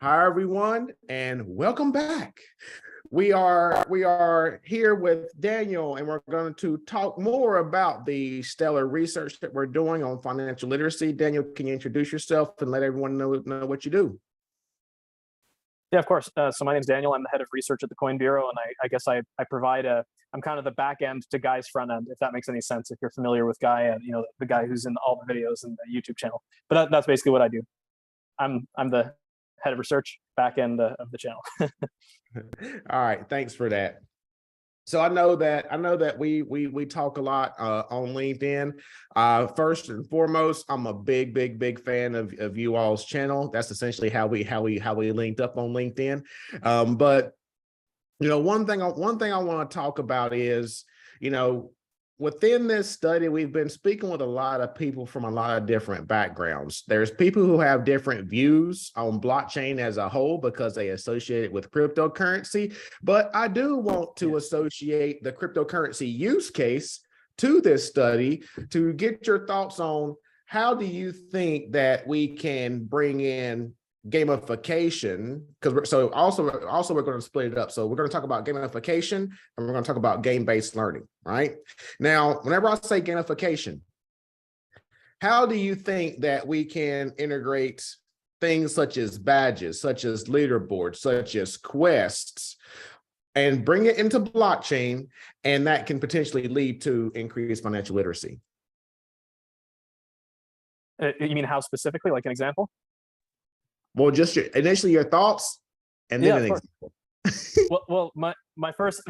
Hi, everyone, and welcome back. We are here with Daniel, and we're going to talk more about the stellar research that we're doing on financial literacy. Daniel, can you introduce yourself and let everyone know what you do? Yeah, of course. So my name is Daniel. I'm the head of research at the Coin Bureau, and I guess I provide I'm kind of the back end to Guy's front end, if that makes any sense. If you're familiar with Guy, the guy who's in all the videos and the YouTube channel. But that's basically what I do. I'm the head of research, back end of the channel. All right, thanks for that. So I know that we talk a lot on LinkedIn. First and foremost, I'm a big fan of you all's channel. That's essentially how we linked up on LinkedIn. But one thing I want to talk about is, within this study, we've been speaking with a lot of people from a lot of different backgrounds. There's people who have different views on blockchain as a whole because they associate it with cryptocurrency. But I do want to associate the cryptocurrency use case to this study to get your thoughts on how do you think that we can bring in gamification, because also we're going to split it up. So we're going to talk about gamification and we're going to talk about game-based learning. Right now, whenever I say gamification, how do you think that we can integrate things such as badges, such as leaderboards, such as quests, and bring it into blockchain, and that can potentially lead to increased financial literacy? You mean how specifically, like an example? Well, just initially your thoughts, and then an example. well, my first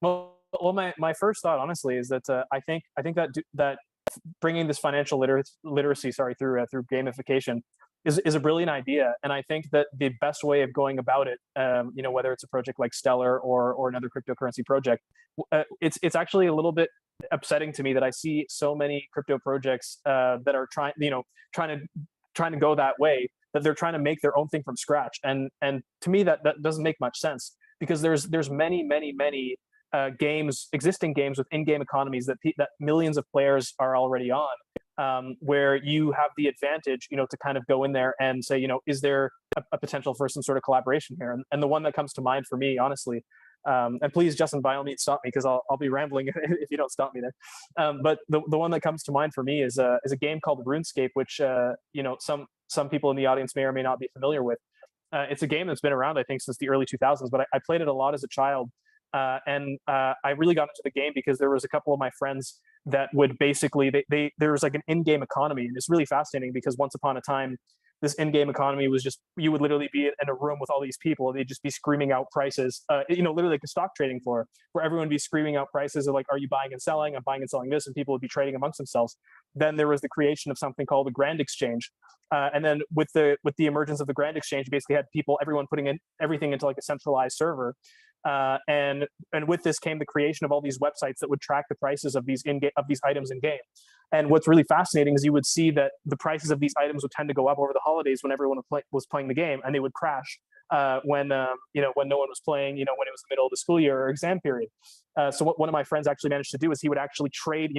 my first thought, honestly, is that I think that bringing this financial literacy, through gamification is a brilliant idea, and I think that the best way of going about it, whether it's a project like Stellar or another cryptocurrency project, it's actually a little bit upsetting to me that I see so many crypto projects that are trying to go that way, that they're trying to make their own thing from scratch. And to me, that doesn't make much sense, because there's many existing games with in-game economies that millions of players are already on, where you have the advantage, to kind of go in there and say, is there a potential for some sort of collaboration here? And the one that comes to mind for me, honestly, and please, Justin, by all means, stop me, because I'll be rambling if you don't stop me there. But the one that comes to mind for me is a game called RuneScape, which some people in the audience may or may not be familiar with. It's a game that's been around, I think, since the early 2000s, but I played it a lot as a child. And I really got into the game because there was a couple of my friends that would basically, there was like an in-game economy. And it's really fascinating because once upon a time, this in-game economy was just, you would literally be in a room with all these people. They'd just be screaming out prices, literally like a stock trading floor, where everyone would be screaming out prices of like, are you buying and selling? I'm buying and selling this. And people would be trading amongst themselves. Then there was the creation of something called the Grand Exchange. And then with the emergence of the Grand Exchange, you basically had everyone putting in everything into like a centralized server. And with this came the creation of all these websites that would track the prices of these items in game. And what's really fascinating is you would see that the prices of these items would tend to go up over the holidays when everyone was playing the game, and they would crash when no one was playing, when it was the middle of the school year or exam period. So what one of my friends actually managed to do is he would actually trade,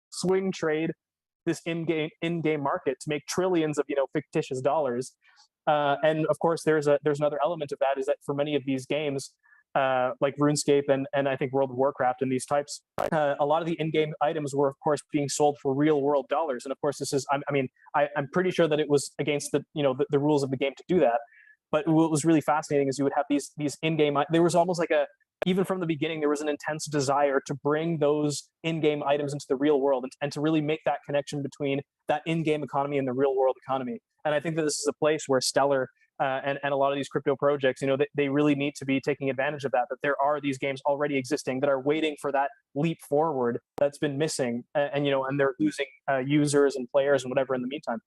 swing trade this in-game market to make trillions of fictitious dollars. And of course, there's another element of that, is that for many of these games, like RuneScape and I think World of Warcraft and these types, a lot of the in-game items were, of course, being sold for real-world dollars. And of course, this is, I'm pretty sure that it was against the rules of the game to do that. But what was really fascinating is you would have these in-game. There was almost like even from the beginning, there was an intense desire to bring those in-game items into the real world and to really make that connection between that in-game economy and the real-world economy. And I think that this is a place where Stellar and a lot of these crypto projects, they really need to be taking advantage of that there are these games already existing that are waiting for that leap forward that's been missing, and they're losing users and players and whatever in the meantime.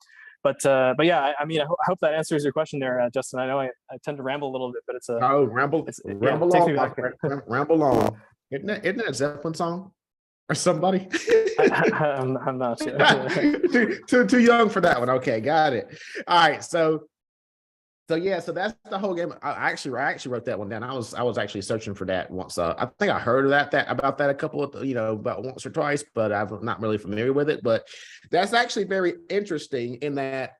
But yeah, I hope that answers your question there, Justin. I know I tend to ramble a little bit, but it's a ramble on. Isn't that a Zeppelin song or somebody? I'm not sure. too young for that one. Okay, got it. All right, so yeah, so that's the whole game. I actually wrote that one down. I was actually searching for that once. I think I heard of about that a couple of about once or twice, but I'm not really familiar with it. But that's actually very interesting in that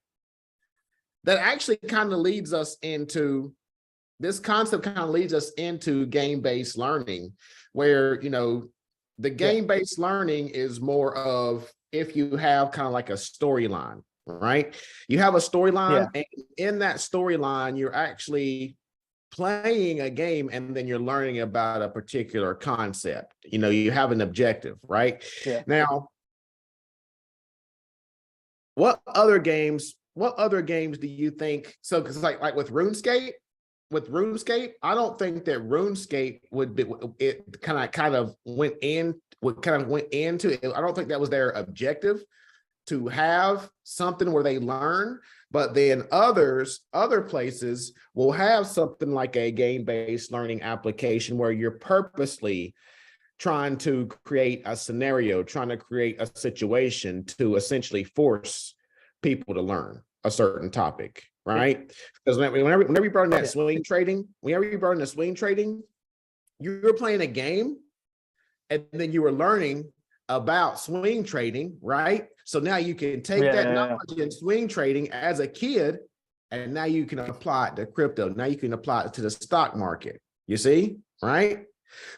that actually kind of leads us into this concept kind of leads us into game-based learning, where, you know, the game-based learning is more of if you have kind of like a storyline, right? You have a storyline, and in that storyline, you're actually playing a game, and then you're learning about a particular concept. You know, you have an objective, right? Now, what other games do you think? So, because like with RuneScape, I don't think that RuneScape would be, it kind of went into it. I don't think that was their objective, to have something where they learn, but then other places will have something like a game-based learning application where you're purposely trying to create a scenario, trying to create a situation to essentially force people to learn a certain topic, right? Because whenever you brought in that swing trading, you're playing a game, and then you were learning about swing trading, right? So now you can take that knowledge in swing trading as a kid, and now you can apply it to crypto. Now you can apply it to the stock market. You see, right?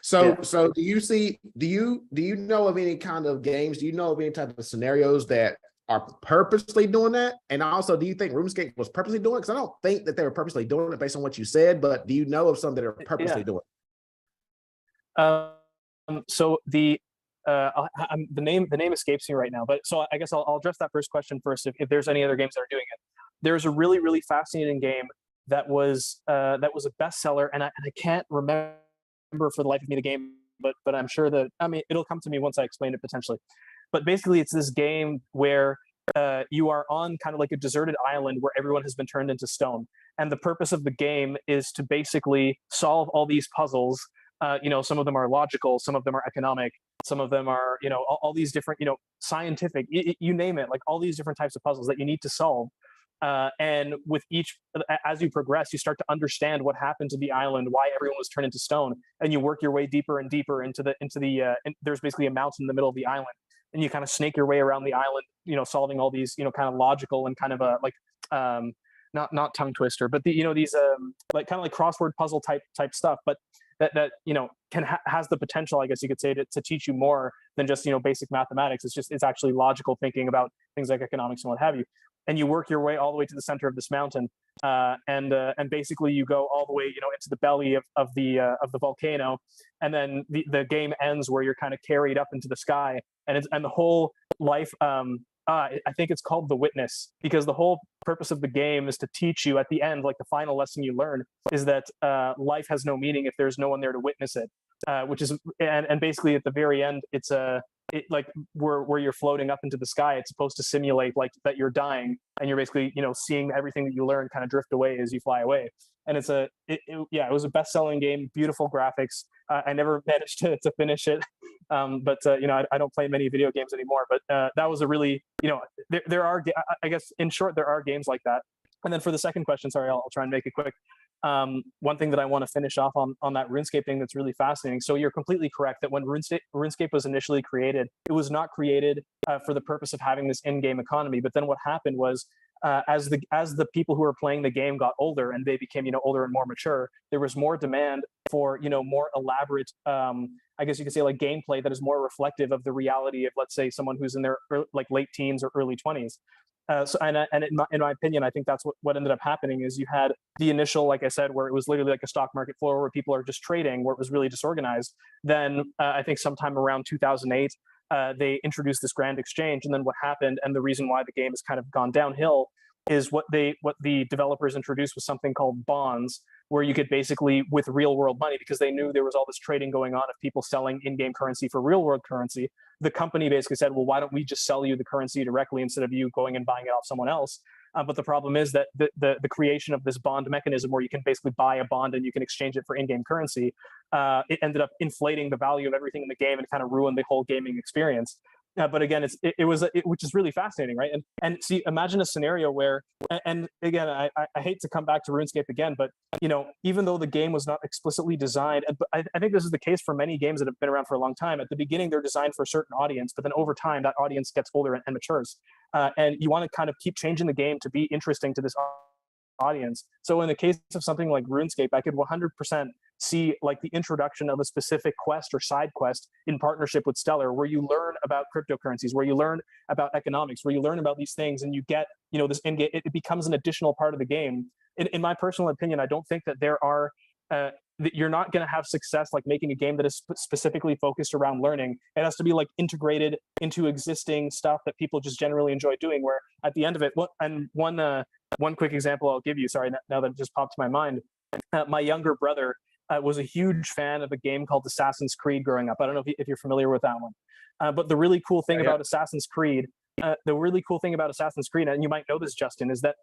So do you know of any kind of games? Do you know of any type of scenarios that are purposely doing that? And also, do you think RuneScape was purposely doing it? Because I don't think that they were purposely doing it based on what you said, but do you know of some that are purposely doing it? So the name escapes me right now, but so I guess I'll address that first question first. If there's any other games that are doing it, there's a really fascinating game that was a bestseller, and I can't remember for the life of me the game, but I'm sure that, I mean, it'll come to me once I explain it potentially. But basically, it's this game where you are on kind of like a deserted island where everyone has been turned into stone, and the purpose of the game is to basically solve all these puzzles. You know, some of them are logical, some of them are economic, some of them are, you know, all these different, you know, scientific, you name it, like all these different types of puzzles that you need to solve. And with each, as you progress, you start to understand what happened to the island, why everyone was turned into stone, and you work your way deeper and deeper into the there's basically a mountain in the middle of the island, and you kind of snake your way around the island, you know, solving all these, you know, kind of logical and kind of like not tongue twister, but the, you know, these like kind of like crossword puzzle type stuff, but that you know has the potential, I guess you could say, to teach you more than just, you know, basic mathematics. It's actually logical thinking about things like economics and what have you. And you work your way all the way to the center of this mountain, and basically you go all the way, you know, into the belly of the volcano, and then the game ends where you're kind of carried up into the sky, and the whole life. I think it's called The Witness, because the whole purpose of the game is to teach you at the end, like the final lesson you learn is that life has no meaning if there's no one there to witness it, which is, and basically at the very end, it's like where you're floating up into the sky, it's supposed to simulate like that you're dying, and you're basically, you know, seeing everything that you learn kind of drift away as you fly away. And it was a best-selling game, beautiful graphics. I never managed to finish it, but you know, I don't play many video games anymore. But that was a really, you know, there are, I guess in short, there are games like that. And then for the second question, sorry, I'll try and make it quick. One thing that I want to finish off on that RuneScape thing that's really fascinating. So you're completely correct that when RuneScape was initially created, it was not created for the purpose of having this in-game economy. But then what happened was, as the people who were playing the game got older and they became, you know, older and more mature, there was more demand for, you know, more elaborate, I guess you could say, like gameplay that is more reflective of the reality of, let's say, someone who's in their like late teens or early 20s. So in my opinion, I think that's what ended up happening is you had the initial, like I said, where it was literally like a stock market floor where people are just trading, where it was really disorganized. Then I think sometime around 2008, they introduced this grand exchange. And then what happened, and the reason why the game has kind of gone downhill, is what the developers introduced was something called bonds, where you could basically, with real world money, because they knew there was all this trading going on of people selling in-game currency for real world currency. The company basically said, well, why don't we just sell you the currency directly instead of you going and buying it off someone else? But the problem is that the creation of this bond mechanism, where you can basically buy a bond and you can exchange it for in-game currency, it ended up inflating the value of everything in the game and kind of ruined the whole gaming experience. But again, which is really fascinating, right? And see, imagine a scenario where, and again, I hate to come back to RuneScape again, but you know, even though the game was not explicitly designed, but I think this is the case for many games that have been around for a long time. At the beginning, they're designed for a certain audience, but then over time, that audience gets older and matures, and you want to kind of keep changing the game to be interesting to this audience. So in the case of something like RuneScape, I could 100% see like the introduction of a specific quest or side quest in partnership with Stellar, where you learn about cryptocurrencies, where you learn about economics, where you learn about these things, and you get, you know, this in-game, it becomes an additional part of the game. In my personal opinion, I don't think that there are that you're not going to have success like making a game that is specifically focused around learning. It has to be like integrated into existing stuff that people just generally enjoy doing, where at the end of it, and one quick example I'll give you, sorry, now that it just popped to my mind, my younger brother was a huge fan of a game called Assassin's Creed growing up. I don't know if you're familiar with that one, but the really cool thing about Assassin's Creed, and you might know this, Justin, is that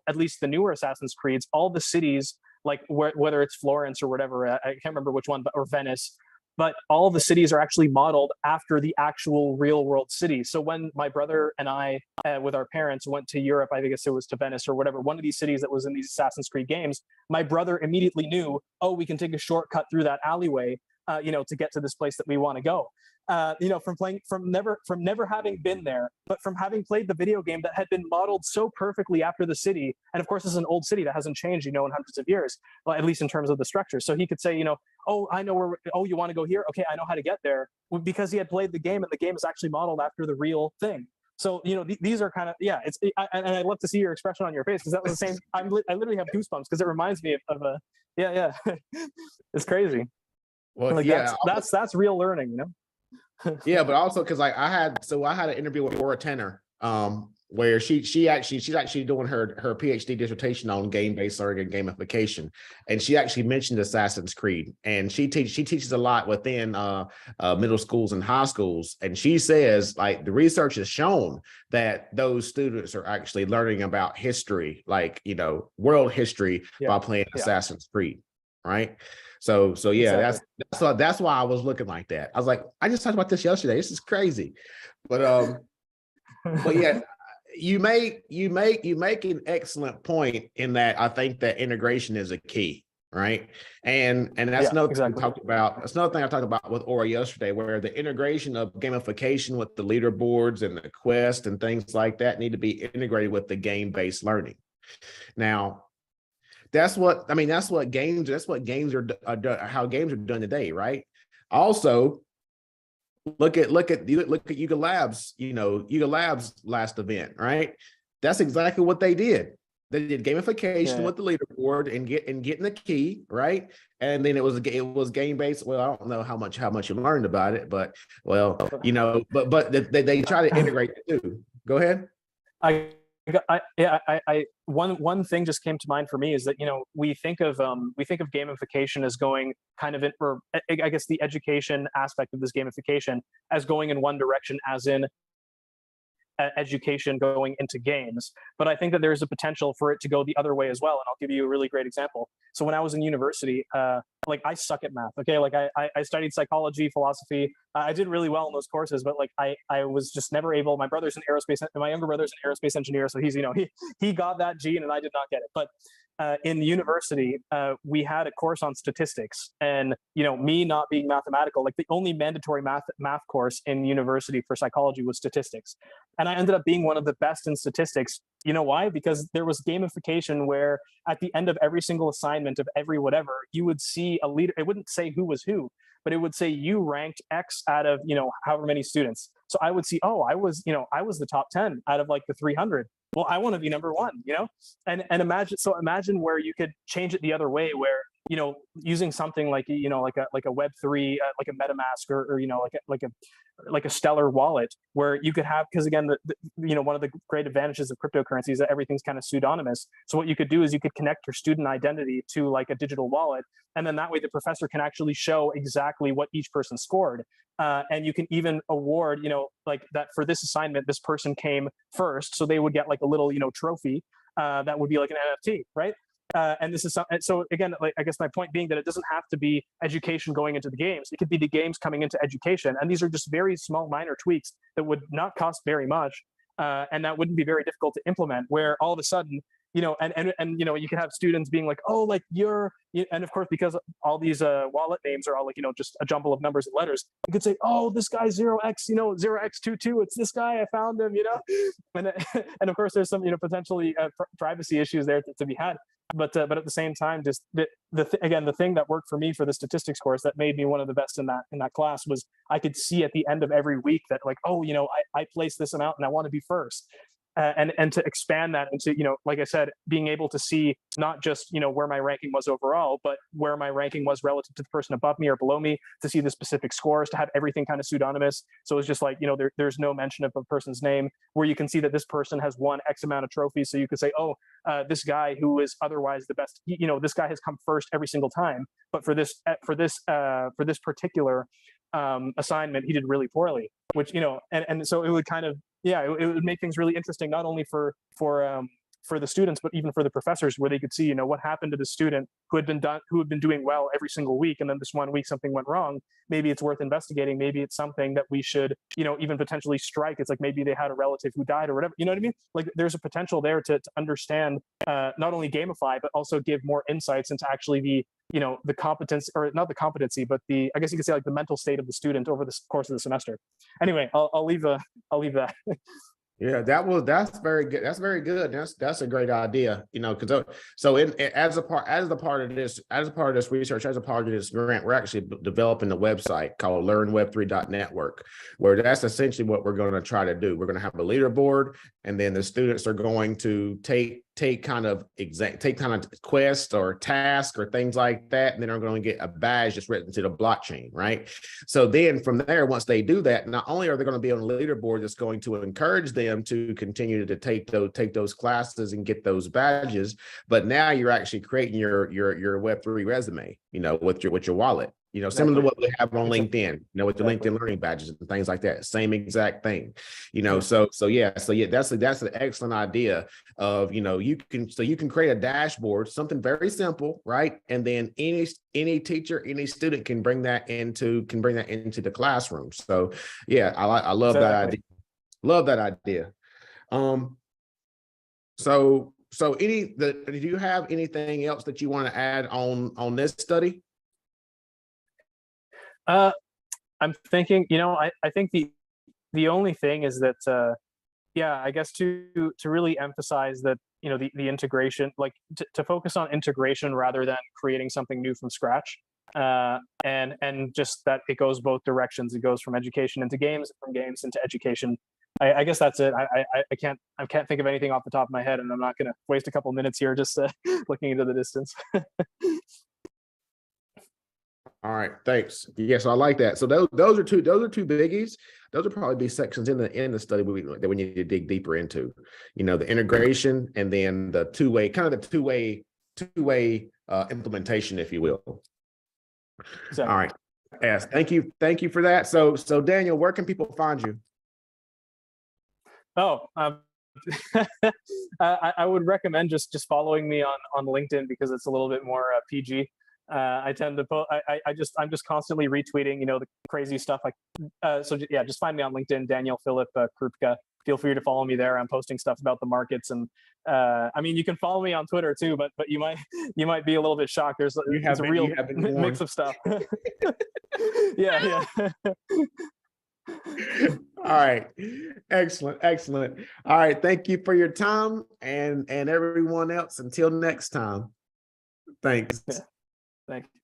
at least the newer Assassin's Creeds, all the cities, like whether it's Florence or whatever, I can't remember which one, or Venice, but all the cities are actually modeled after the actual real world cities. So when my brother and I, with our parents, went to Europe, I guess it was to Venice or whatever, one of these cities that was in these Assassin's Creed games, my brother immediately knew, oh, we can take a shortcut through that alleyway, to get to this place that we want to go. From never having been there, but from having played the video game that had been modeled so perfectly after the city. And of course, it's an old city that hasn't changed, in hundreds of years, well, at least in terms of the structure. So he could say, oh, I know where, oh, you want to go here? Okay, I know how to get there, because he had played the game, and the game is actually modeled after the real thing. So, these are kind of, and I'd love to see your expression on your face, because that was the same. I literally have goosebumps because it reminds me of a, it's crazy. Well, like that's real learning, Yeah, but also because like I had an interview with Laura Tanner, where she's actually doing her PhD dissertation on game-based learning and gamification, and she actually mentioned Assassin's Creed, and she teaches a lot within middle schools and high schools, and she says like the research has shown that those students are actually learning about history, like world history, by playing Assassin's Creed, right? So yeah, exactly. That's why I was looking like that. I was like, I just talked about this yesterday. This is crazy, but yeah, you make an excellent point in that. I think that integration is a key, right? And that's another thing I talked about. That's another thing I talked about with Aura yesterday, where the integration of gamification with the leaderboards and the quest and things like that need to be integrated with the game-based learning. Now, that's what games are, how games are done today, right? Also, look at Yuga Labs, Yuga Labs last event, right? That's exactly what they did. They did gamification with the leaderboard and getting the key, right? And then it was game-based. Well, I don't know how much you learned about it, but but they try to integrate it too. Go ahead. One thing just came to mind for me is that we think of gamification as going kind of or I guess the education aspect of this gamification as going in one direction, as in education going into games. But I think that there's a potential for it to go the other way as well, and I'll give you a really great example. So when I was in university, like I suck at math. Okay, like I studied psychology, philosophy. I did really well in those courses, but like I was just never able. My younger brother's an aerospace engineer, so he's he got that gene and I did not get it. But in university, we had a course on statistics, and me not being mathematical, like the only mandatory math course in university for psychology was statistics, and I ended up being one of the best in statistics. You know why? Because there was gamification where at the end of every single assignment of every whatever, you would see a leader. It wouldn't say who was who, but it would say you ranked X out of however many students. So I would see, oh, I was the top 10 out of like the 300. Well, I want to be number one, and imagine where you could change it the other way, where using something like like a Web3, like a MetaMask, or like a Stellar wallet, where you could have, because again, one of the great advantages of cryptocurrency is that everything's kind of pseudonymous. So what you could do is you could connect your student identity to like a digital wallet, and then that way the professor can actually show exactly what each person scored. And you can even award, like that for this assignment, this person came first, so they would get like a little, trophy that would be like an NFT, right? And this is so again, like, I guess my point being that it doesn't have to be education going into the games. It could be the games coming into education, and these are just very small, minor tweaks that would not cost very much, and that wouldn't be very difficult to implement. Where all of a sudden, you know, and you know, you can have students being like, oh, like and of course, because all these wallet names are all like, you know, just a jumble of numbers and letters, you could say, oh, this guy 0x, you know, 0x22, it's this guy, I found him, you know. And of course there's some, you know, potentially privacy issues there to be had. But at the same time, just again, the thing that worked for me for the statistics course that made me one of the best in that class was I could see at the end of every week that, like, oh, you know, I placed this amount and I want to be first. And to expand that into, you know, like I said, being able to see not just, you know, where my ranking was overall, but where my ranking was relative to the person above me or below me, to see the specific scores, to have everything kind of pseudonymous. So it's just like, you know, there's no mention of a person's name, where you can see that this person has won X amount of trophies. So you could say, oh, this guy who is otherwise the best, you know, this guy has come first every single time, but for this particular assignment, he did really poorly, which, you know, and so it would kind of, yeah, it would make things really interesting, not only for the students, but even for the professors, where they could see, you know, what happened to the student who had been doing well every single week, and then this one week something went wrong. Maybe it's worth investigating. Maybe it's something that we should, you know, even potentially strike. It's like maybe they had a relative who died or whatever. You know what I mean? Like there's a potential there to understand, not only gamify, but also give more insights into actually the, you know, the competence, or not the competency, but the, I guess you could say, like the mental state of the student over the course of the semester. Anyway, I'll leave that. Yeah, that's very good. That's very good. That's a great idea. You know, because so as a part of this research, as a part of this grant, we're actually developing a website called LearnWeb3.network, where that's essentially what we're going to try to do. We're going to have a leaderboard, and then the students are going to take kind of quests or tasks or things like that, and then are going to get a badge just written to the blockchain, right? So then from there, once they do that, not only are they going to be on a leaderboard that's going to encourage them to continue to take those classes and get those badges, but now you're actually creating your Web3 resume, you know, with your wallet. You know, similar to what we have on LinkedIn, you know, with the LinkedIn learning badges and things like that. Same exact thing, you know. So yeah, that's an excellent idea of, you know, you can create a dashboard, something very simple, right? And then any teacher, any student can bring that into the classroom. So yeah, I love that idea. Love that idea. So do you have anything else that you want to add on this study? I'm thinking, you know, I think the only thing is that, yeah, I guess to really emphasize that, you know, the integration, like to focus on integration rather than creating something new from scratch. And just that it goes both directions. It goes from education into games, from games into education. I guess that's it. I can't think of anything off the top of my head, and I'm not going to waste a couple minutes here just looking into the distance. All right, thanks. Yes, I like that. So those are two biggies. Those will probably be sections in the study that we need to dig deeper into. You know, the integration, and then the two-way implementation, if you will. Exactly. All right. Yes, thank you for that. So Daniel, where can people find you? Oh, I would recommend just following me on LinkedIn, because it's a little bit more PG. I tend to post, I'm just constantly retweeting, you know, the crazy stuff. Like, so yeah, just find me on LinkedIn, Daniel Philip Krupka. Feel free to follow me there. I'm posting stuff about the markets, and I mean, you can follow me on Twitter too, but you might be a little bit shocked. It's a real mix of stuff. Yeah. All right, excellent. All right, thank you for your time, and everyone else. Until next time, thanks. Thank you.